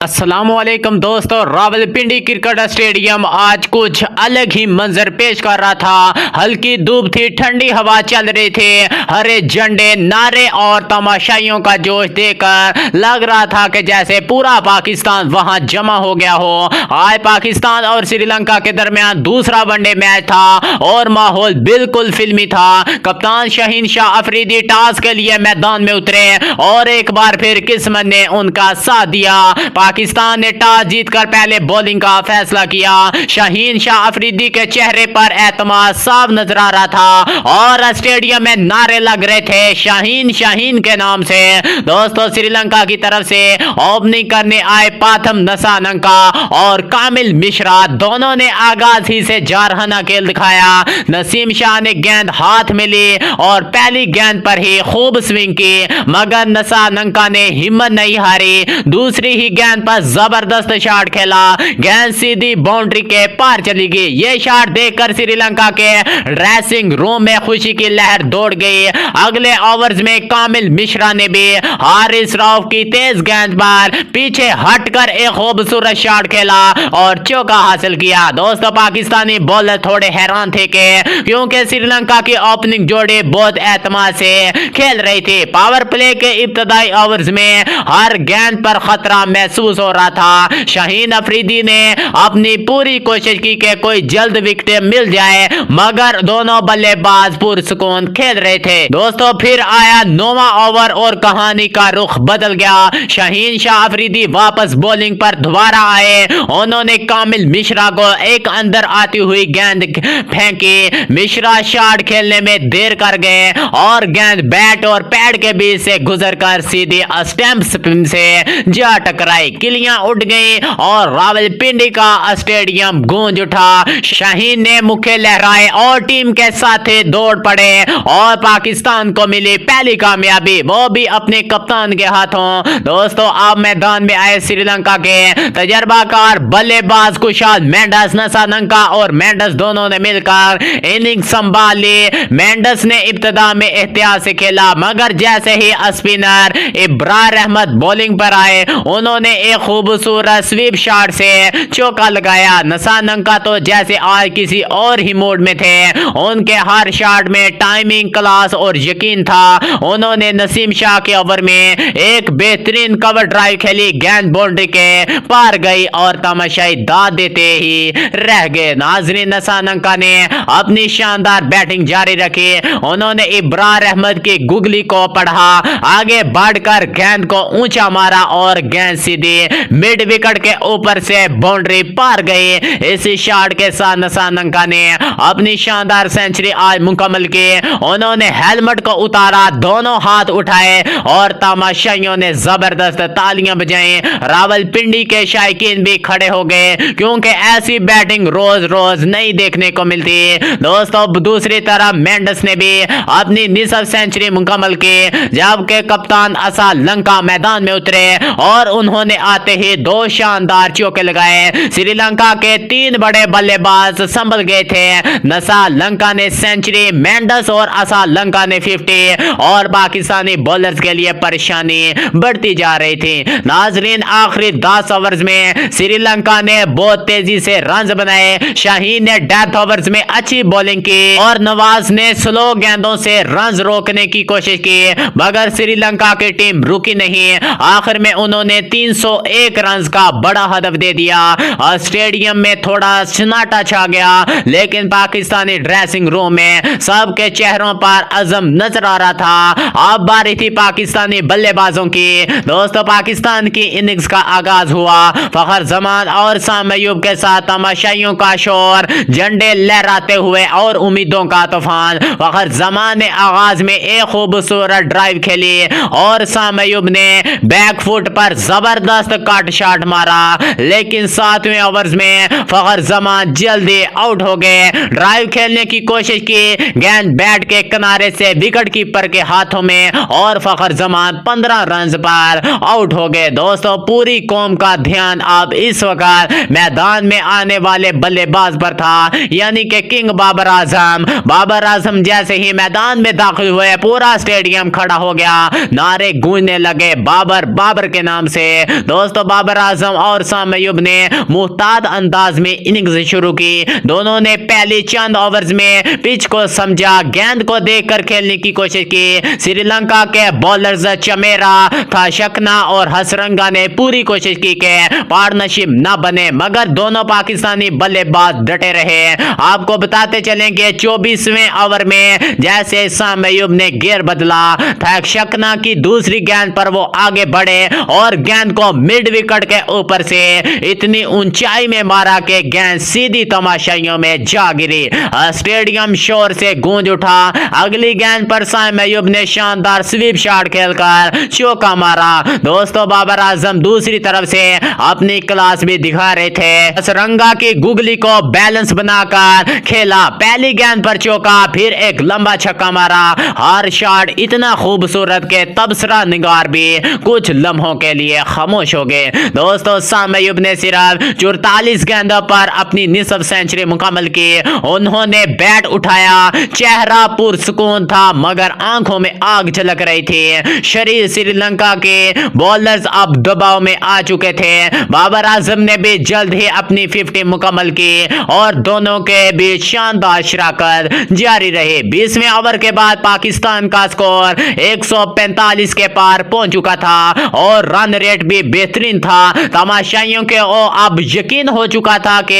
अस्सलामुअलैकुम दोस्तों, Rawalpindi cricket stadium आज कुछ अलग ही मंजर पेश कर रहा था। हल्की धूप थी, ठंडी हवा चल रही थी, हरे झंडे, नारे और तमाशाइयों का जोश देखकर लग रहा था कि जैसे पूरा पाकिस्तान वहां जमा हो गया हो। आज पाकिस्तान और श्रीलंका के दरमियान दूसरा वनडे मैच था और माहौल बिल्कुल फिल्मी था। कप्तान शाहीन शाह अफरीदी टॉस के लिए मैदान में उतरे और एक बार फिर किस्मत ने उनका साथ दिया। पाकिस्तान ने टॉस जीतकर पहले बॉलिंग का फैसला किया। शाहीन शाह अफरीदी के चेहरे पर एतमाद साफ नजर आ रहा था और स्टेडियम में नारे लग रहे थे शाहीन शाहीन के नाम से। दोस्तों, श्रीलंका की तरफ से ओपनिंग करने आए पाथम नसानंका और कामिल मिश्रा दोनों ने आगाज ही से जारहाना खेल दिखाया। नसीम शाह ने गेंद हाथ में ली और पहली गेंद पर ही खूब स्विंग की, मगर नसानंका ने हिम्मत नहीं हारी। दूसरी ही गेंद पर जबरदस्त शॉट खेला, गेंद सीधी बाउंड्री के पार चली गई। ये शॉट देखकर श्रीलंका के ड्रेसिंग रूम में खुशी की लहर दौड़ गई। अगले ओवर्स में कामिल मिश्रा ने भी हारिस रऊफ की तेज गेंद पर पीछे हटकर एक खूबसूरत शॉट खेला और चौका हासिल किया। दोस्तों, पाकिस्तानी बॉलर थोड़े हैरान थे क्योंकि श्रीलंका की ओपनिंग जोड़ी बहुत एतमाद से खेल रही थी। पावर प्ले के इब्तदाई ओवर्स में हर गेंद पर खतरा महसूस हो रहा था। शाहीन अफरीदी ने अपनी पूरी कोशिश की कि कोई जल्द विकेट मिल जाए, मगर दोनों बल्लेबाज पुरसुकून खेल रहे थे। दोस्तों, फिर आया 9वां ओवर और कहानी का रुख बदल गया। शाहीन शाह अफरीदी वापस बॉलिंग पर दोबारा आए। उन्होंने कामिल मिश्रा को एक अंदर आती हुई गेंद फेंकी। मिश्रा शॉट खेलने में देर कर गए और गेंद बैट और पैड के बीच से गुजरकर सीधी स्टंप स्पिन से जा टकराई। किलियां उड़ गई और रावलपिंडी का स्टेडियम गूंज उठा। शाहीन ने मुखे लहराए और टीम के साथ दौड़ पड़े और पाकिस्तान को मिली पहली कामयाबी, वो भी अपने कप्तान के हाथों। दोस्तों, अब मैदान में आए श्रीलंका के तजर्बाकार बल्लेबाज कुशाल मेंडिस। नसानंका और मेंडिस दोनों ने मिलकर इनिंग संभाल ली। मेंडिस ने इब्तिदा में एहतियात से खेला, मगर जैसे ही स्पिनर इब्रार अहमद बॉलिंग पर आए, उन्होंने एक खूबसूरत स्वीप शॉट से चौका लगाया। नसानंका तो जैसे आज किसी और ही मोड में थे। उनके हर शॉट में टाइमिंग, क्लास और यकीन था। उन्होंने नसीम शाह के ओवर में एक बेहतरीन कवर ड्राइव खेली, गेंद बाउंड्री के पार गई और तमाशाई दाद देते ही रह गए। नाजरीन, नसानंका ने अपनी शानदार बैटिंग जारी रखी। उन्होंने इब्रार अहमद की गुगली को पढ़ा, आगे बढ़कर गेंद को ऊंचा मारा और गेंद सीधी मिड विकेट के ऊपर से बाउंड्री पार गई। इसी शॉट के साथ नसानंका ने अपनी शानदार सेंचुरी आज मुकम्मल की। उन्होंने हेलमेट को उतारा, दोनों हाथ उठाए और तमाशाइयों ने जबरदस्त तालियां बजाई। रावलपिंडी के शायकीन भी खड़े हो गए क्योंकि ऐसी बैटिंग रोज रोज नहीं देखने को मिलती। दोस्तों, दूसरी तरफ मेंडिस ने भी अपनी निसफ सेंचुरी मुकम्मल की, जबकि कप्तान असालंका मैदान में उतरे और उन्होंने आते ही दो शानदार चौके लगाए। श्रीलंका के तीन बड़े बल्लेबाज संभल गए थे। नसालंका ने सेंचुरी, मेंडिस और असालंका ने 50 और पाकिस्तानी बॉलर्स के लिए परेशानी बढ़ती जा रही थी। नाजरीन, आखिरी 10 ओवर्स में श्रीलंका ने बहुत तेजी से रन बनाए। शाहीन ने डेथ ओवर्स में अच्छी बॉलिंग की और नवाज ने स्लो गेंदों से रन रोकने की कोशिश की, मगर श्रीलंका की टीम रुकी नहीं। आखिर में उन्होंने 301 रन का बड़ा हदफ दे दिया। स्टेडियम में थोड़ा सन्नाटा छा गया, लेकिन पाकिस्तानी ड्रेसिंग रूम में सबके चेहरों पर अज़म नजर आ रहा था। अब बारी थी पाकिस्तानी बल्लेबाजों की। दोस्तों, पाकिस्तान की इनिंग्स का आगाज हुआ। फखर जमान और साम अयूब के साथ तमाशाइयों का शोर, झंडे लहराते हुए और उम्मीदों का तूफान। फखर जमान ने आगाज में एक खूबसूरत ड्राइव खेली और साम अयूब ने बैकफुट पर जबरदस्त कट शॉट मारा, लेकिन 7वें ओवर्स में फखर जमान जल्दी आउट हो गए। ड्राइव खेलने की कोशिश की, गेंद बैट के किनारे से विकेट कीपर के हाथों में और फखर जमान 15 रन पर आउट हो गए। दोस्तों, पूरी कौम का ध्यान अब इस वक्त मैदान में आने वाले बल्लेबाज पर था, यानी कि किंग बाबर आजम। बाबर आजम जैसे ही मैदान में दाखिल हुए, पूरा स्टेडियम खड़ा हो गया, नारे गूंजने लगे बाबर बाबर के नाम से। दोस्तों बाबर आजम और साम अयूब ने मुहतात अंदाज में इनिंग्स शुरू की। दोनों ने पहले चंद ओवर्स में पिच को समझा, गेंद को देखकर खेलने की कोशिश की। श्रीलंका के बॉलर्स चमेरा, थाशकना और हसरंगा ने पूरी कोशिश की कि पार्टनरशिप न बने, मगर दोनों पाकिस्तानी बल्लेबाज डटे रहे। आपको बताते चलेंगे 24वें ओवर में जैसे साम अयूब ने गियर बदला, थाशकना की दूसरी गेंद पर वो आगे बढ़े और गेंद को मिड विकेट के ऊपर से इतनी ऊंचाई में मारा कि गेंद सीधी तमाशाइयों में जा गिरी। स्टेडियम शोर से गूंज उठा। अगली गेंद पर साम अयूब ने शानदार स्वीप शॉट खेलकर चौका मारा। दोस्तों बाबर आजम दूसरी तरफ से अपनी क्लास भी दिखा रहे थे। हसरंगा की गुगली को बैलेंस बनाकर खेला, पहली गेंद पर चौका, फिर एक लंबा छक्का मारा। हर शॉट इतना खूबसूरत के तबसरा निगार भी कुछ लम्हों के लिए खामोश हो गए। दोस्तों साम अयूब ने सिर्फ 44 गेंदों पर अपनी निसफ सेंचुरी मुकम्मल की। उन्होंने बैट उठाया, चेहरा पुरसुकून था मगर आंखों में आग झलक रही थी। शरीर श्रीलंका के बॉलर्स अब दबाव में आ चुके थे। बाबर आजम ने भी जल्द ही अपनी 50 मुकम्मल की और दोनों के बीच शानदार शराकत जारी रही। 20वें ओवर के बाद पाकिस्तान का स्कोर 145 के पार पहुंच चुका था और रन रेट भी बेहतरीन था। तमाशाइयों के अब यकीन हो चुका था कि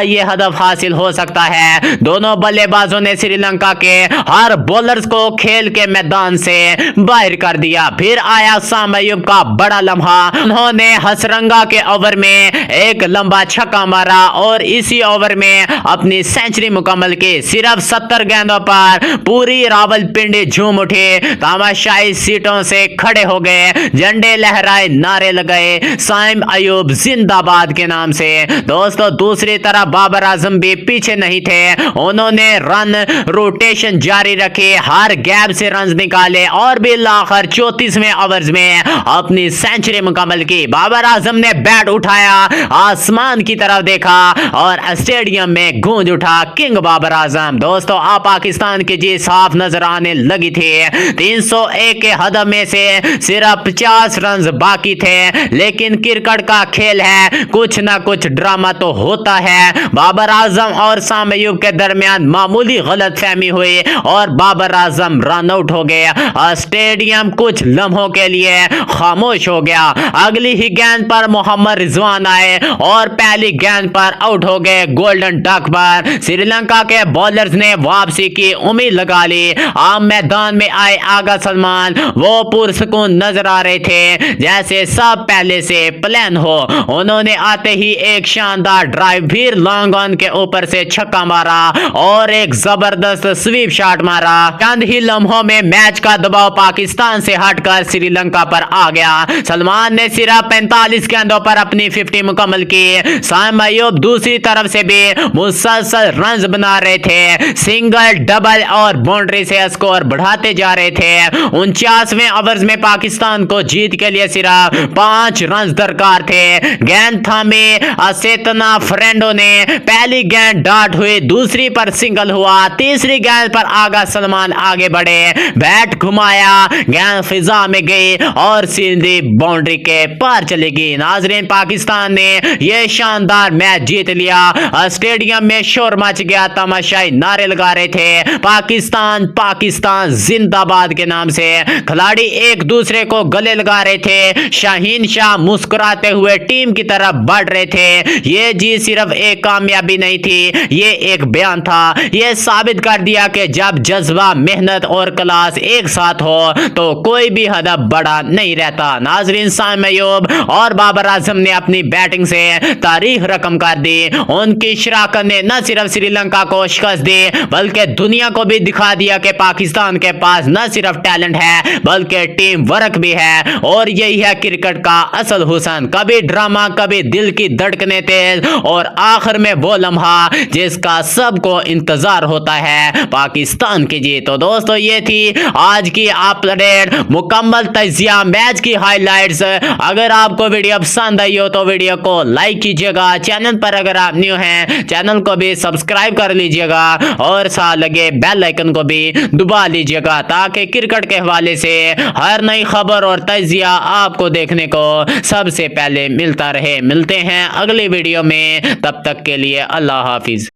ये हदफ हासिल हो सकता है। दोनों बल्लेबाजों ने श्रीलंका के हर बॉलर्स को खेल के मैदान से बाहर कर दिया। फिर आया साम अयूब का बड़ा लम्हा। उन्होंने हसरंगा के ओवर में एक लंबा छक्का मारा और इसी ओवर में अपनी सेंचुरी मुकम्मल की। सिर्फ 70 गेंदों पर पूरी रावलपिंडी झूम उठी। तमाशाई सीटों से खड़े हो गए, झंडे लहराए, नारे लगाए साम अयूब जिंदाबाद के नाम से। दोस्तों दूसरी तरफ बाबर आजम भी पीछे नहीं थे। उन्होंने रन रोटेशन जारी रखे, हर गैप से रन निकाले और भी आखिर 34वें ओवर्स में अपनी सेंचुरी मुकम्मल की। बाबर आजम ने बैट उठाया, आसमान की तरफ देखा और स्टेडियम में गूंज उठा किंग बाबर आजम। दोस्तों आप पाकिस्तान की जीत साफ नजर आने लगी थी। 301 के हदफ में से सिर्फ 50 रन बाकी थे, लेकिन क्रिकेट का खेल है, कुछ ना कुछ ड्रामा तो होता है। बाबर आजम और साम अयूब के दरमियान मामूली गलतफहमी हुई और बाबर आजम रन आउट हो गए। स्टेडियम कुछ लम्हों के लिए खामोश हो गया। अगली ही गेंद पर मोहम्मद रिजवान आए और पहली गेंद पर आउट हो गए। गोल्डन डक पर श्रीलंका के बॉलर्स ने वापसी की उम्मीद लगा ली। आम मैदान में आए आगा सलमान वो पुरसुकून नजर आ रहे थे जैसे सब पहले से प्लान हो। उन्होंने आते ही एक शानदार ड्राइव, फिर लॉन्ग ऑन के ऊपर से छक्का मारा और एक जबरदस्त स्वीप शॉट मारा। चंद ही लम्हों में मैच का दबाव पाकिस्तान से हटकर श्रीलंका पर आ गया। सलमान ने सिर्फ 45 गेंदों पर अपनी 50 मुकम्मल की। साम अयूब दूसरी तरफ से भी मुसलसल रन बना रहे थे, सिंगल, डबल और बाउंड्री से स्कोर बढ़ाते जा रहे थे। 49वें ओवर्स में पाकिस्तान को जीत के लिए सिर्फ 5 रन दरकार थे। गेंद थामे असेतना फ्रेंडो ने पहली गेंद डॉट हुई, दूसरी पर सिंगल हुआ, तीसरी गेंद पर आगा सलमान आगे बढ़े, बैट घुमाया, गेंद फिजा में गई और सीधी बाउंड्री के पार चली गई। नाजरीन पाकिस्तान ने यह शानदार मैच जीत लिया। स्टेडियम में शोर मच गया, तमाशाई नारे लगा रहे थे पाकिस्तान पाकिस्तान जिंदाबाद के नाम से। खिलाड़ी एक दूसरे को गले लगा रहे थे। शाहीन शाह मुस्कुराते हुए टीम की तरफ बढ़ रहे थे। ये जीत सिर्फ एक कामयाबी नहीं थी, ये एक बयान था। ये साबित कर दिया कि जब जज्बा, मेहनत और क्लास एक साथ हो तो कोई भी हदफ बड़ा नहीं रहता। नाजरीन साम अयूब और बाबर आजम ने अपनी बैटिंग से तारीख रकम कर दी। उनकी शराकत ने न सिर्फ श्रीलंका को शिकस्त दी बल्कि दुनिया को भी दिखा दिया कि पाकिस्तान के पास न सिर्फ टैलेंट है बल्कि टीम वर्क भी है। और यही है क्रिकेट का असल हुस्न, कभी ड्रामा, कभी दिल की धड़कनें तेज और आखिर में वो लम्हा जिसका सबको इंतजार होता है, पाकिस्तान की जीत। तो दोस्तों ये थी आज की अपडेट, मुकम्मल तजिया, मैच की हाइलाइट्स। अगर आपको वीडियो पसंद आई हो तो वीडियो को लाइक कीजिएगा। चैनल पर अगर आप न्यू हैं चैनल को भी सब्सक्राइब कर लीजिएगा और साथ लगे बेल आइकन को भी दबा लीजिएगा ताकि क्रिकेट के हवाले से हर नई खबर और तजिया आपको देखने को को सबसे पहले मिलता रहे। मिलते हैं अगले वीडियो में, तब तक के लिए अल्लाह हाफिज।